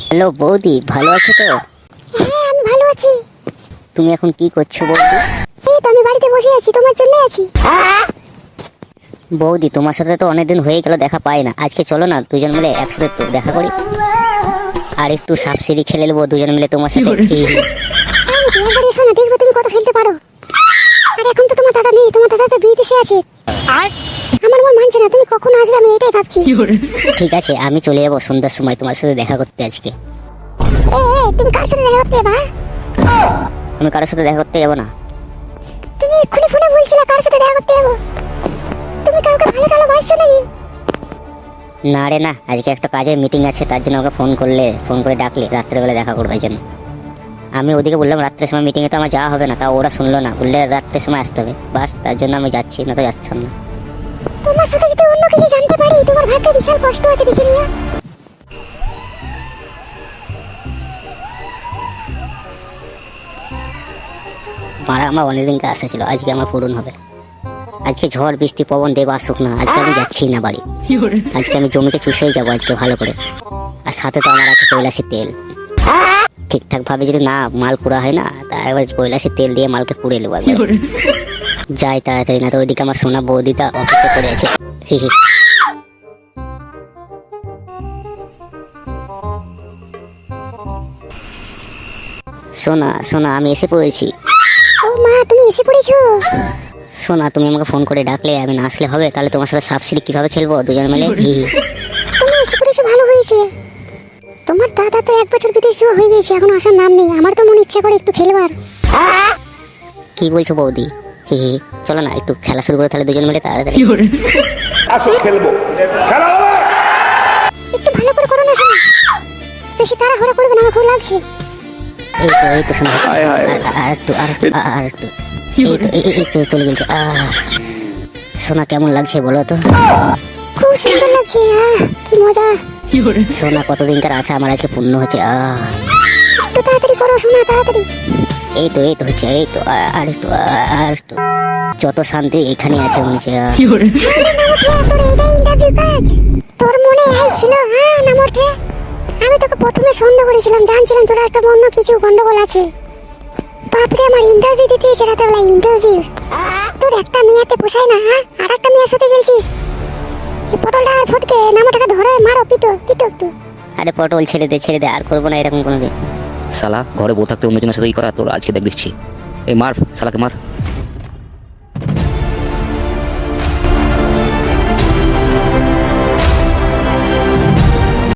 Hello বৌদি, ভালো আছো তো? হ্যাঁ আমি ভালো আছি। তুমি এখন কি করছো বৌদি? এই তো আমি বাড়িতে বসে আছি, তোমার জন্য আছি। বৌদি, তোমার সাথে তো অনেকদিন হয়ে গেল, দেখা পাই না। আজকে চলো না দুজন মিলে একসাথে তো দেখা করি, আর একটু সাপ সিঁড়ি খেলে নেবো দুজন মিলে তোমার সাথে। তুমি একবার এসো না, দেখবো তুমি কত খেলতে পারো। আর এখন তো তোমার দাদা নেই, তোমার দাদা তো বিয়ে দেশে আছে। আর আমার মন মানছে না, তুমি কখন আসবে আমি এটাই ভাবছি। ঠিক আছে, আমি চলে যাবো সন্ধ্যার সময় তোমার সাথে দেখা করতে আজকে। তুমি কার সাথে দেখা করতে যাবা? আমি কারোর সাথে দেখা করতে যাবো না। তুমি এক্ষুনি ফোনে বলছিলে কার সাথে দেখা করতে যাবো। তুমি কাউকে ভালো টালো বাসছো নাকি? না রে না, আজকে একটা কাজের মিটিং আছে, তার জন্য ওকে ফোন করে ডাকলে রাত্রেবেলা দেখা করবো এই জন্য। আমি ওদিকে বললাম রাত্রের সময় মিটিংয়ে তো আমার যাওয়া হবে না, তাও ওরা শুনলো না, বললে রাত্রের সময় আসতে হবে, বাস তার জন্য আমি যাচ্ছি, না তো যাচ্ছিলাম না। তোমার সাথে যদি অন্য কিছু জানতে পারি, তোমার ভাগ্যে বিশাল কষ্ট আছে, দেখে নিও। মারা আমার অনেকদিনকে আসা ছিল, আজকে আমার পূরণ হবে। আজকে ঝড় বৃষ্টি পবন দেব আসুক না, আজকে আমি যাচ্ছি না বাড়ি। আজকে আমি জমিতে চুষেই যাবো আজকে ভালো করে। আর সাথে তো আমার আছে কৈলাসের তেল। ঠিকঠাক ভাবে যদি না মাল পুরা হয় না, তারপর কৈলাসের তেল দিয়ে মালকে পুড়ে নেবো একবার। যাই তাড়াতাড়ি, না তো ওইদিকে আমার সোনা বৌদিটা অফিসে পড়ে আছে। সোনা সোনা, আমি এসে পড়েছি। ও মা, তুমি এসে পড়েছো? সোনা, তুমি আমাকে ফোন করে ডাকলে, আমি না আসলে হবে? তাহলে তোমার সাথে সাপ সিঁড়ি কিভাবে খেলবো দুজন মিলে? তুমি এসে পড়েছো, ভালো হয়েছে। তোমার দাদা তো 1 বছর বিদেশ যাওয়া হয়ে গেছে, এখন আসার নাম নেই। আমার তো মন ইচ্ছা করে একটু খেলবার। কি বলছো বৌদি? চলো না একটু খেলা শুরু করে তাহলে দুজন মিলে তাড়াতাড়ি। আসো খেলবো, খেলা হবে। একটু ভালো করে করো না শোনা, বেশি তাড়াহুড়া করবে না, আমার খুব লাগছে। এই তো শোনা হচ্ছে। আর একটু এই তো চলে গেছে। সোনা কেমন লাগছে বলো তো? খুব সুন্দর লাগছে, কি মজা। সোনা, কতদিনকার আশা আমার আজকে পূর্ণ হচ্ছে। একটু তাড়াতাড়ি করো শোনা, তাড়াতাড়ি। এই তো হচ্ছে, এই তো আর একটু যত শান্তি এখানে আছে মনে হচ্ছে। তোর এটাই ইন্টারভিউ কাজ? তোর মনে এই ছিল? নাম ওঠে। আমি তোকে প্রথমে সন্দেহ করেছিলাম, জানছিলাম তোর একটা অন্য কিছু গন্ডগোল আছে। বাপরে, আমার ইন্টারভিউ দিতে এসে রাতেবেলা ইন্টারভিউ। তোর একটা মেয়েতে পোষায় না, আর একটা মেয়ের সাথে গেলছিস। এই পটলটা আর ফটকে নামটাকে ধরে মারো, পিটো একটু। আরে পটল, ছেড়ে দে, আর করবো না এরকম কোনোদিন। শালা ঘরে বউ থাকতে অন্যজনের সাথে করা, তোর আজকে দেখছি। এই মার শালাকে মার।